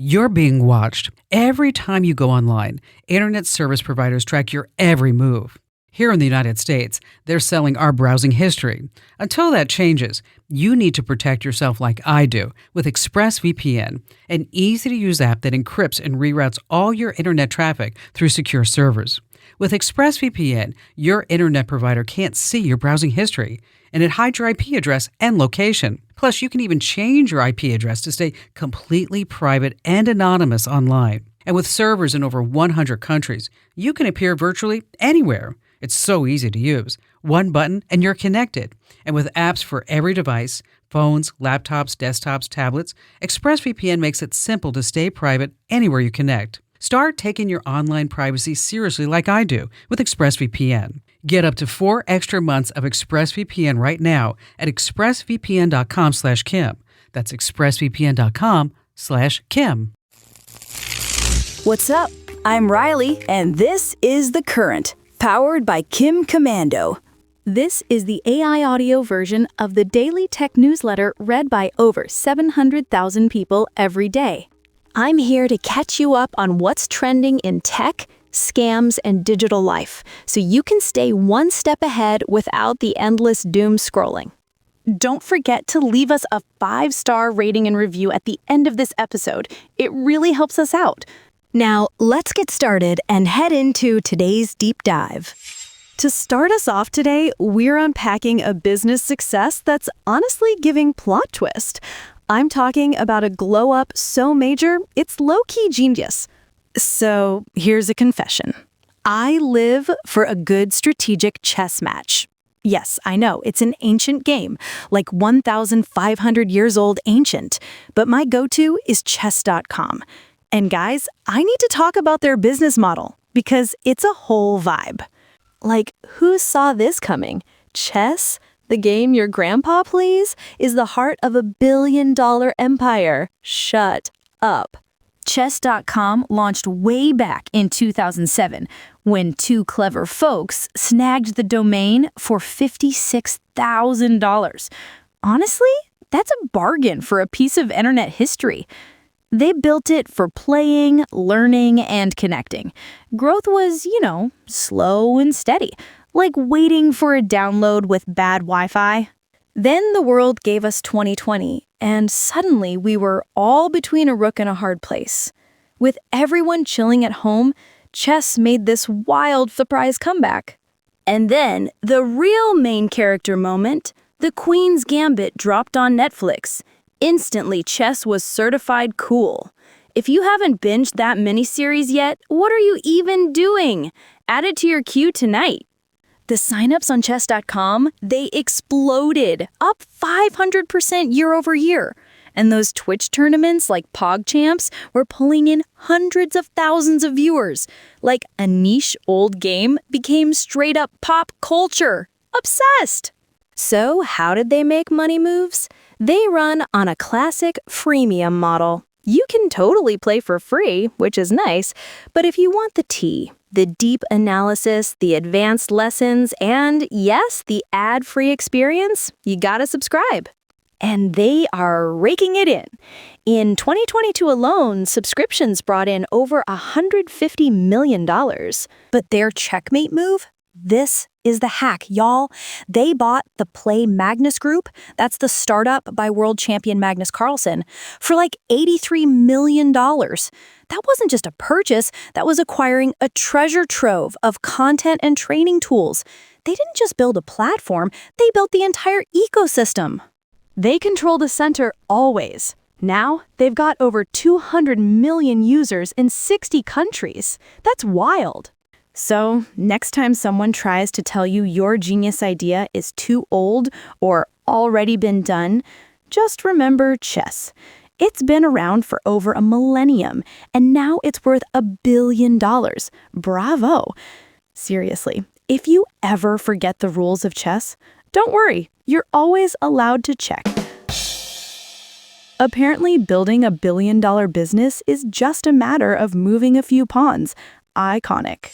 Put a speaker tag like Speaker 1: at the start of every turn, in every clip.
Speaker 1: You're being watched. Every time you go online, internet service providers track your every move. Here in the United States, they're selling our browsing history. Until that changes, you need to protect yourself like I do with ExpressVPN, an easy-to-use app that encrypts and reroutes all your internet traffic through secure servers. With ExpressVPN, your internet provider can't see your browsing history, and it hides your IP address and location. Plus, you can even change your IP address to stay completely private and anonymous online. And with servers in over 100 countries, you can appear virtually anywhere. It's so easy to use. One button and you're connected. And with apps for every device, phones, laptops, desktops, tablets, ExpressVPN makes it simple to stay private anywhere you connect. Start taking your online privacy seriously like I do with ExpressVPN. Get up to 4 extra months of ExpressVPN right now at expressvpn.com/Kim. That's expressvpn.com/Kim.
Speaker 2: What's up? I'm Rylie, and this is The Current, powered by Kim Commando. This is the AI audio version of the daily tech newsletter read by over 700,000 people every day. I'm here to catch you up on what's trending in tech, scams, and digital life, so you can stay one step ahead without the endless doom scrolling. Don't forget to leave us a 5-star rating and review at the end of this episode. It really helps us out. Now, let's get started and head into today's deep dive. To start us off today, we're unpacking a business success that's honestly giving plot twist. I'm talking about a glow-up so major, it's low-key genius. So, here's a confession. I live for a good strategic chess match. Yes, I know, it's an ancient game, like 1,500 years old ancient, but my go-to is chess.com. And guys, I need to talk about their business model, because it's a whole vibe. Like, who saw this coming? Chess, the game your grandpa plays, is the heart of a billion-dollar empire. Shut up. Chess.com launched way back in 2007 when two clever folks snagged the domain for $56,000. Honestly, that's a bargain for a piece of internet history. They built it for playing, learning, and connecting. Growth was, slow and steady, like waiting for a download with bad Wi-Fi. Then the world gave us 2020, and suddenly we were all between a rook and a hard place. With everyone chilling at home, chess made this wild surprise comeback. And then, the real main character moment, the Queen's Gambit dropped on Netflix. Instantly, chess was certified cool. If you haven't binged that miniseries yet, what are you even doing? Add it to your queue tonight. The signups on chess.com, they exploded, up 500% year over year. And those Twitch tournaments like PogChamps were pulling in hundreds of thousands of viewers. Like a niche old game became straight up pop culture. Obsessed! So how did they make money moves? They run on a classic freemium model. You can totally play for free, which is nice, but if you want the tea, the deep analysis, the advanced lessons, and yes, the ad-free experience, you gotta subscribe. And they are raking it in. In 2022 alone, subscriptions brought in over $150 million. But their checkmate move? This is the hack, y'all. They bought the Play Magnus Group, that's the startup by world champion Magnus Carlsen, for like $83 million. That wasn't just a purchase, that was acquiring a treasure trove of content and training tools. They didn't just build a platform, they built the entire ecosystem. They control the center always. Now, they've got over 200 million users in 60 countries. That's wild. So, next time someone tries to tell you your genius idea is too old or already been done, just remember chess. It's been around for over a millennium, and now it's worth $1 billion. Bravo! Seriously, if you ever forget the rules of chess, don't worry, you're always allowed to check. Apparently, building a billion-dollar business is just a matter of moving a few pawns. Iconic.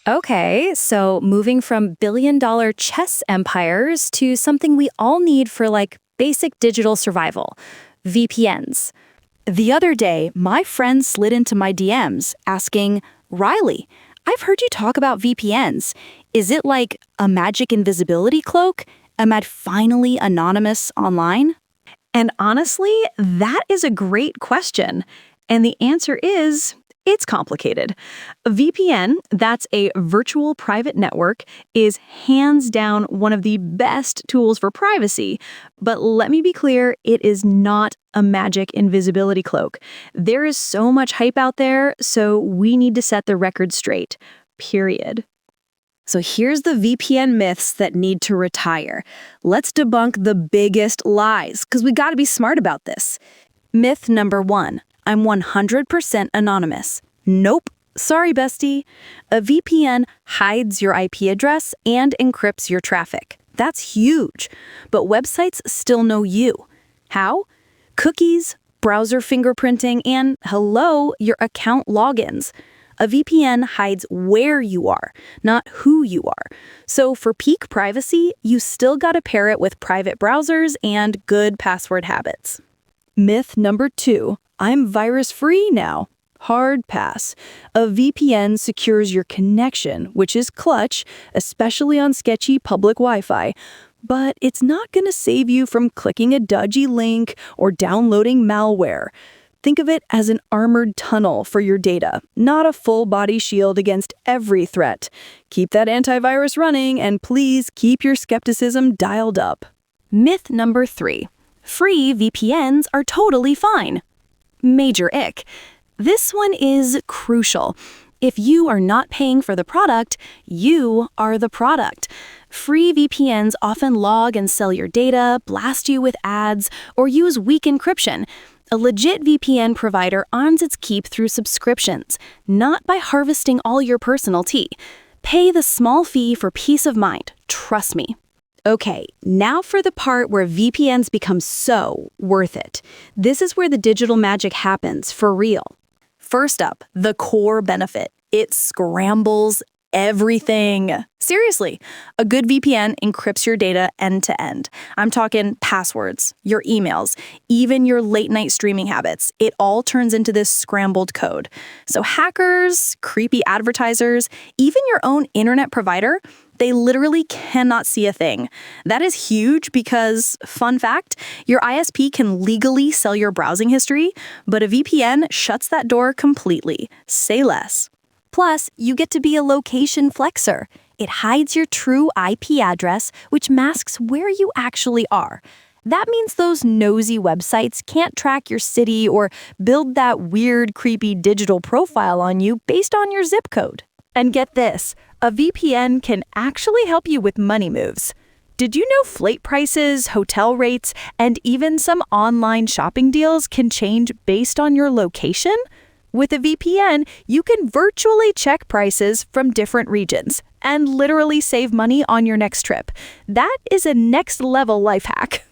Speaker 2: Okay, so moving from billion-dollar chess empires to something we all need for, basic digital survival. VPNs. The other day, my friend slid into my DMs asking, Rylie, I've heard you talk about VPNs. Is it like a magic invisibility cloak? Am I finally anonymous online?
Speaker 3: And honestly, that is a great question. And the answer is, it's complicated. A VPN, that's a virtual private network, is hands down one of the best tools for privacy. But let me be clear, it is not a magic invisibility cloak. There is so much hype out there, so we need to set the record straight. Period. So here's the VPN myths that need to retire. Let's debunk the biggest lies, because we gotta be smart about this. Myth number 1. I'm 100% anonymous. Nope. Sorry, bestie. A VPN hides your IP address and encrypts your traffic. That's huge. But websites still know you. How? Cookies, browser fingerprinting, and hello, your account logins. A VPN hides where you are, not who you are. So for peak privacy, you still gotta pair it with private browsers and good password habits. Myth number 2. I'm virus-free now. Hard pass. A VPN secures your connection, which is clutch, especially on sketchy public Wi-Fi. But it's not going to save you from clicking a dodgy link or downloading malware. Think of it as an armored tunnel for your data, not a full-body shield against every threat. Keep that antivirus running, and please keep your skepticism dialed up. Myth number 3. Free VPNs are totally fine. Major ick. This one is crucial. If you are not paying for the product, you are the product. Free VPNs often log and sell your data, blast you with ads, or use weak encryption. A legit VPN provider earns its keep through subscriptions, not by harvesting all your personal tea. Pay the small fee for peace of mind. Trust me. Okay, now for the part where VPNs become so worth it. This is where the digital magic happens for real. First up, the core benefit. It scrambles everything. Seriously, a good VPN encrypts your data end to end. I'm talking passwords, your emails, even your late night streaming habits. It all turns into this scrambled code. So hackers, creepy advertisers, even your own internet provider, they literally cannot see a thing. That is huge because, fun fact, your ISP can legally sell your browsing history, but a VPN shuts that door completely. Say less. Plus, you get to be a location flexer. It hides your true IP address, which masks where you actually are. That means those nosy websites can't track your city or build that weird, creepy digital profile on you based on your zip code. And get this, a VPN can actually help you with money moves. Did you know flight prices, hotel rates, and even some online shopping deals can change based on your location? With a VPN, you can virtually check prices from different regions and literally save money on your next trip. That is a next-level life hack.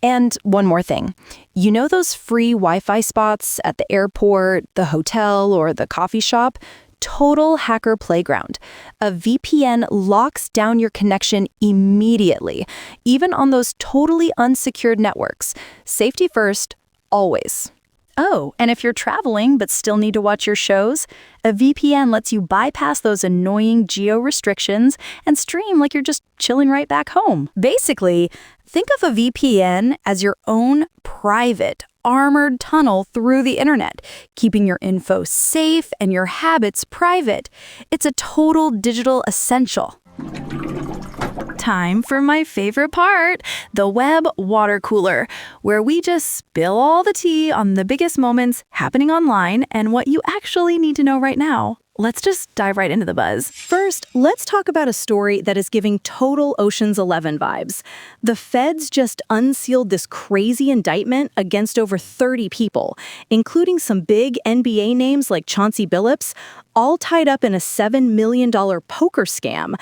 Speaker 3: And one more thing. You know those free Wi-Fi spots at the airport, the hotel, or the coffee shop? Total hacker playground. A VPN locks down your connection immediately, even on those totally unsecured networks. Safety first, always. Oh, and if you're traveling but still need to watch your shows, a VPN lets you bypass those annoying geo restrictions and stream like you're just chilling right back home. Basically, think of a VPN as your own private, armored tunnel through the internet, keeping your info safe and your habits private. It's a total digital essential. Time for my favorite part, the web water cooler, where we just spill all the tea on the biggest moments happening online and what you actually need to know right now. Let's just dive right into the buzz. First, let's talk about a story that is giving total Ocean's 11 vibes. The feds just unsealed this crazy indictment against over 30 people, including some big NBA names like Chauncey Billups, all tied up in a $7 million poker scam.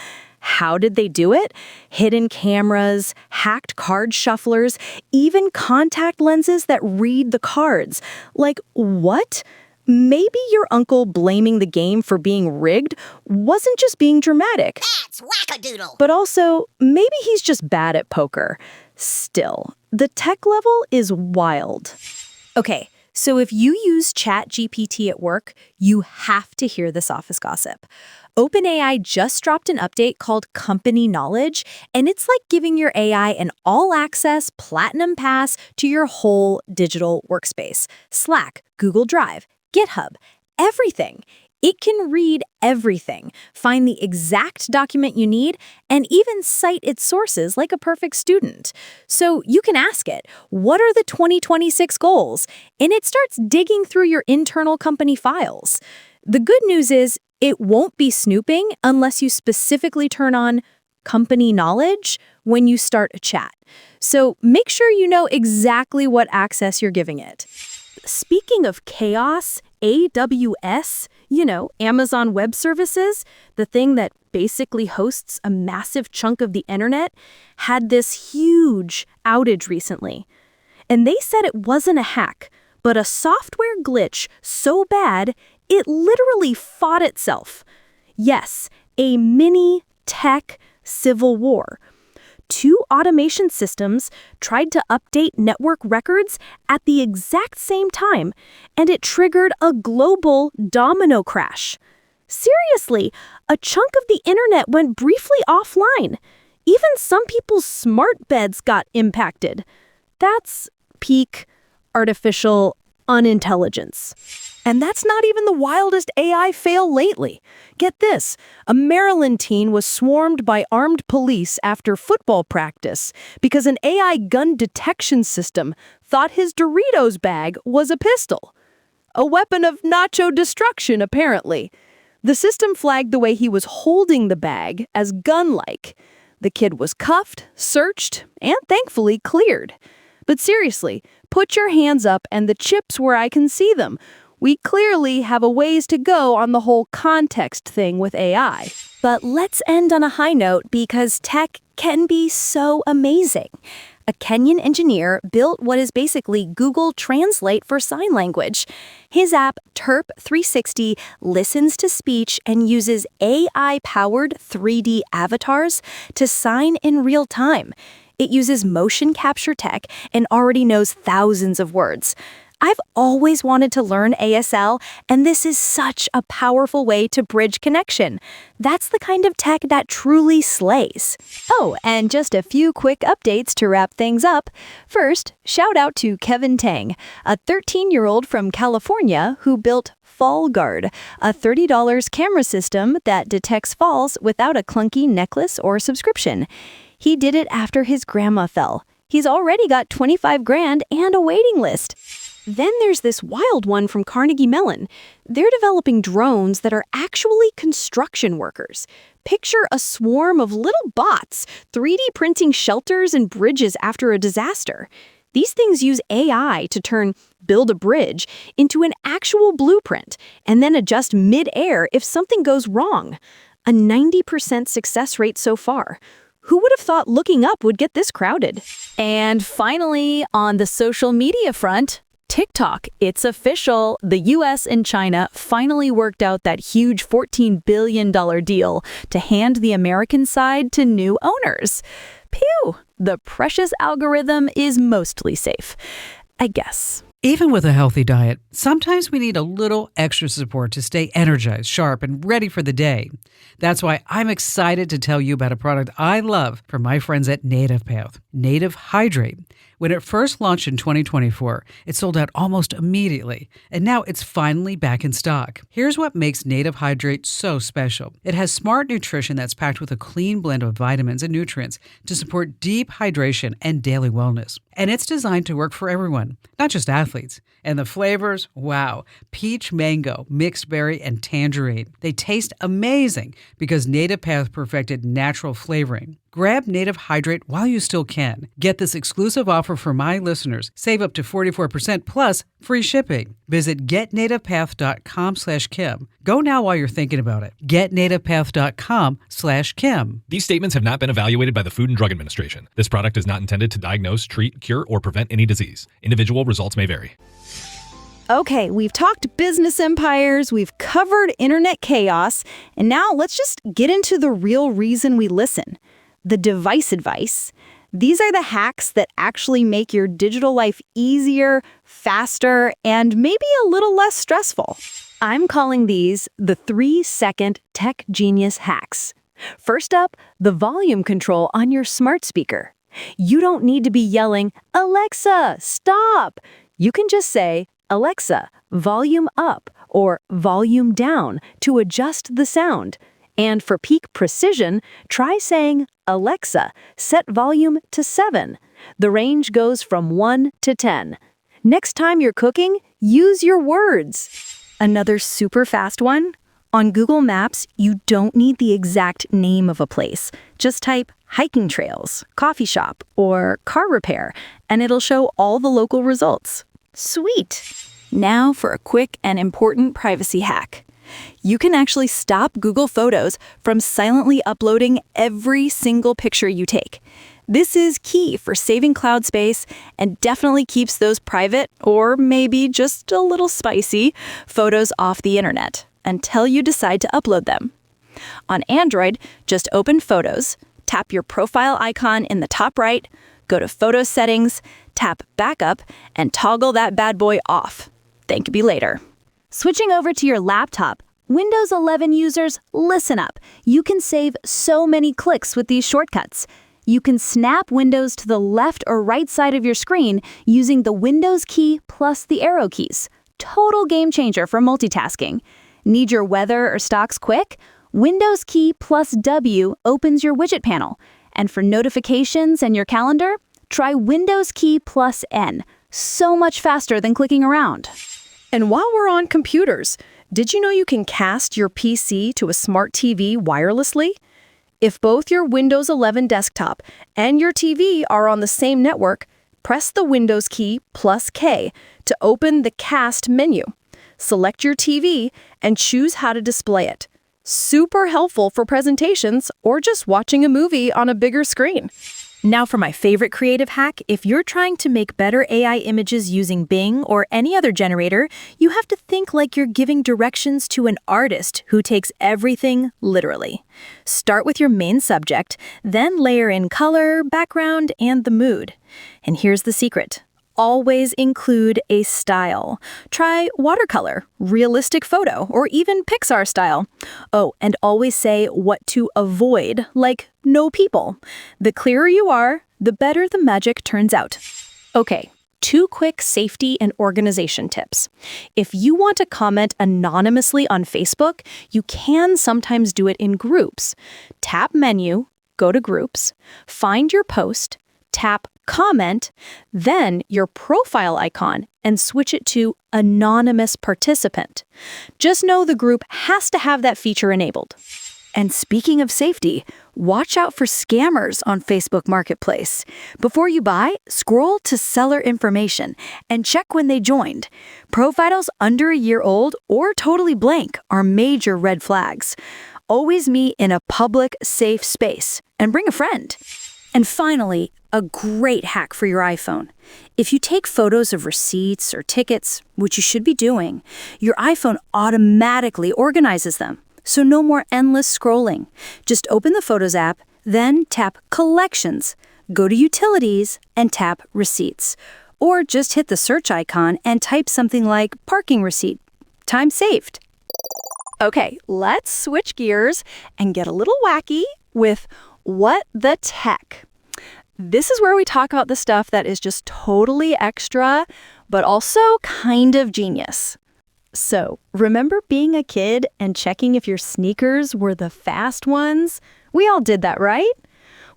Speaker 3: How did they do it? Hidden cameras, hacked card shufflers, even contact lenses that read the cards. Like, what? Maybe your uncle blaming the game for being rigged wasn't just being dramatic.
Speaker 4: That's wackadoodle.
Speaker 3: But also, maybe he's just bad at poker. Still, the tech level is wild. Okay,
Speaker 2: So if you use ChatGPT at work, you have to hear this office gossip. OpenAI just dropped an update called Company Knowledge, and it's like giving your AI an all-access platinum pass to your whole digital workspace. Slack, Google Drive, GitHub, everything. It can read everything, find the exact document you need, and even cite its sources like a perfect student. So you can ask it, what are the 2026 goals? And it starts digging through your internal company files. The good news is it won't be snooping unless you specifically turn on company knowledge when you start a chat. So make sure you know exactly what access you're giving it. Speaking of chaos, AWS, Amazon Web Services, the thing that basically hosts a massive chunk of the internet, had this huge outage recently. And they said it wasn't a hack, but a software glitch so bad, it literally fought itself. Yes, a mini tech civil war. Two automation systems tried to update network records at the exact same time, and it triggered a global domino crash. Seriously, a chunk of the internet went briefly offline. Even some people's smart beds got impacted. That's peak artificial unintelligence.
Speaker 3: And that's not even the wildest AI fail lately. Get this, a Maryland teen was swarmed by armed police after football practice because an AI gun detection system thought his Doritos bag was a pistol. A weapon of nacho destruction, apparently. The system flagged the way he was holding the bag as gun-like. The kid was cuffed, searched, and thankfully cleared. But seriously, put your hands up and the chips where I can see them. We clearly have a ways to go on the whole context thing with AI.
Speaker 2: But let's end on a high note because tech can be so amazing. A Kenyan engineer built what is basically Google Translate for sign language. His app, Terp 360, listens to speech and uses AI-powered 3D avatars to sign in real time. It uses motion capture tech and already knows thousands of words. I've always wanted to learn ASL, and this is such a powerful way to bridge connection. That's the kind of tech that truly slays. Oh, and just a few quick updates to wrap things up. First, shout out to Kevin Tang, a 13-year-old from California who built Fall Guard, a $30 camera system that detects falls without a clunky necklace or subscription. He did it after his grandma fell. He's already got $25,000 and a waiting list. Then there's this wild one from Carnegie Mellon. They're developing drones that are actually construction workers. Picture a swarm of little bots 3D printing shelters and bridges after a disaster. These things use AI to turn build a bridge into an actual blueprint and then adjust mid-air if something goes wrong. A 90% success rate so far. Who would have thought looking up would get this crowded? And finally, on the social media front, TikTok, it's official. The US and China finally worked out that huge $14 billion deal to hand the American side to new owners. Pew! The precious algorithm is mostly safe, I guess.
Speaker 1: Even with a healthy diet, sometimes we need a little extra support to stay energized, sharp, and ready for the day. That's why I'm excited to tell you about a product I love from my friends at Native Path, Native Hydrate. When it first launched in 2024, it sold out almost immediately, and now it's finally back in stock. Here's what makes Native Hydrate so special. It has smart nutrition that's packed with a clean blend of vitamins and nutrients to support deep hydration and daily wellness. And it's designed to work for everyone, not just athletes. And the flavors, wow, peach mango, mixed berry, and tangerine. They taste amazing because Native Path perfected natural flavoring. Grab Native Hydrate while you still can. Get this exclusive offer for my listeners. Save up to 44% plus free shipping. Visit getnativepath.com/Kim. Go now while you're thinking about it. Getnativepath.com/Kim.
Speaker 4: These statements have not been evaluated by the Food and Drug Administration. This product is not intended to diagnose, treat, cure, or prevent any disease. Individual results may vary.
Speaker 2: Okay, we've talked business empires, we've covered internet chaos, and now let's just get into the real reason we listen. The device advice.
Speaker 3: These are the hacks that actually make your digital life easier, faster, and maybe a little less stressful. I'm calling these the 3-second tech genius hacks. First up, the volume control on your smart speaker. You don't need to be yelling, "Alexa, stop!" You can just say, "Alexa, volume up," or "volume down" to adjust the sound. And for peak precision, try saying, "Alexa, set volume to 7." The range goes from 1 to 10. Next time you're cooking, use your words. Another super fast one. On Google Maps, you don't need the exact name of a place. Just type hiking trails, coffee shop, or car repair, and it'll show all the local results. Sweet! Now for a quick and important privacy hack. You can actually stop Google Photos from silently uploading every single picture you take. This is key for saving cloud space and definitely keeps those private, or maybe just a little spicy, photos off the internet until you decide to upload them. On Android, just open Photos, tap your profile icon in the top right, go to Photo Settings, tap Backup, and toggle that bad boy off. Thank me later. Switching over to your laptop, Windows 11 users, listen up. You can save so many clicks with these shortcuts. You can snap windows to the left or right side of your screen using the Windows key plus the arrow keys. Total game changer for multitasking. Need your weather or stocks quick? Windows key plus W opens your widget panel. And for notifications and your calendar, try Windows key plus N. So much faster than clicking around.
Speaker 5: And while we're on computers, did you know you can cast your PC to a smart TV wirelessly? If both your Windows 11 desktop and your TV are on the same network, press the Windows key plus K to open the Cast menu. Select your TV and choose how to display it. Super helpful for presentations or just watching a movie on a bigger screen.
Speaker 2: Now for my favorite creative hack, if you're trying to make better AI images using Bing or any other generator, you have to think like you're giving directions to an artist who takes everything literally. Start with your main subject, then layer in color, background, and the mood. And here's the secret. Always include a style. Try watercolor, realistic photo, or even Pixar style. Oh, and always say what to avoid, like no people. The clearer you are, the better the magic turns out.
Speaker 3: Okay, 2 quick safety and organization tips. If you want to comment anonymously on Facebook, you can sometimes do it in groups. Tap Menu, go to Groups, find your post, tap Comment, then your profile icon, and switch it to Anonymous Participant. Just know the group has to have that feature enabled. And speaking of safety, watch out for scammers on Facebook Marketplace. Before you buy, scroll to seller information and check when they joined. Profiles under a year old or totally blank are major red flags. Always meet in a public, safe space and bring a friend. And finally, a great hack for your iPhone. If you take photos of receipts or tickets, which you should be doing, your iPhone automatically organizes them. So no more endless scrolling. Just open the Photos app, then tap Collections, go to Utilities, and tap Receipts. Or just hit the search icon and type something like parking receipt. Time saved. Okay, let's switch gears and get a little wacky with What the Tech. This is where we talk about the stuff that is just totally extra, but also kind of genius. So, remember being a kid and checking if your sneakers were the fast ones? We all did that, right?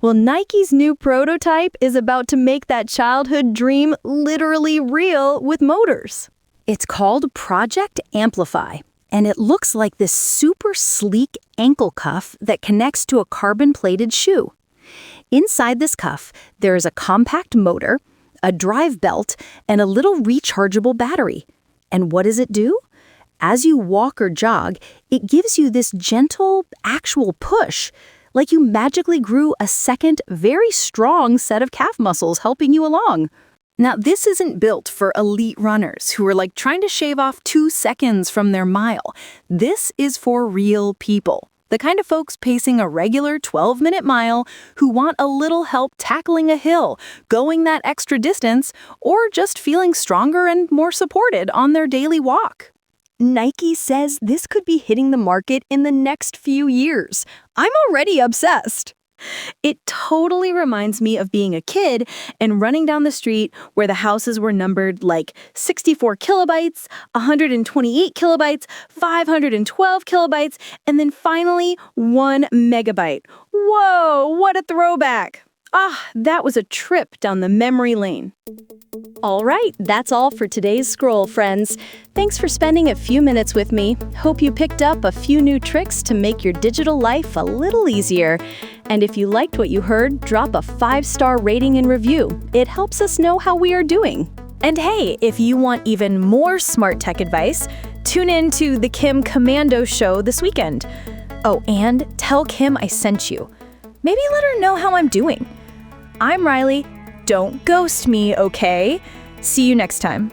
Speaker 3: Well, Nike's new prototype is about to make that childhood dream literally real with motors. It's called Project Amplify, and it looks like this super sleek ankle cuff that connects to a carbon-plated shoe. Inside this cuff, there is a compact motor, a drive belt, and a little rechargeable battery. And what does it do? As you walk or jog, it gives you this gentle, actual push, like you magically grew a second, very strong set of calf muscles helping you along. Now, this isn't built for elite runners who are like trying to shave off 2 seconds from their mile. This is for real people.
Speaker 5: The kind of folks pacing a regular 12-minute mile who want a little help tackling a hill, going that extra distance, or just feeling stronger and more supported on their daily walk. Nike says this could be hitting the market in the next few years. I'm already obsessed. It totally reminds me of being a kid and running down the street where the houses were numbered like 64 kilobytes, 128 kilobytes, 512 kilobytes, and then finally 1 megabyte. Whoa, what a throwback! That was a trip down the memory lane. All right, that's all for today's scroll, friends. Thanks for spending a few minutes with me. Hope you picked up a few new tricks to make your digital life a little easier. And if you liked what you heard, drop a 5-star rating and review. It helps us know how we are doing. And hey, if you want even more smart tech advice, tune in to the Kim Commando Show this weekend. Oh, and tell Kim I sent you. Maybe let her know how I'm doing. I'm Rylie. Don't ghost me, okay? See you next time.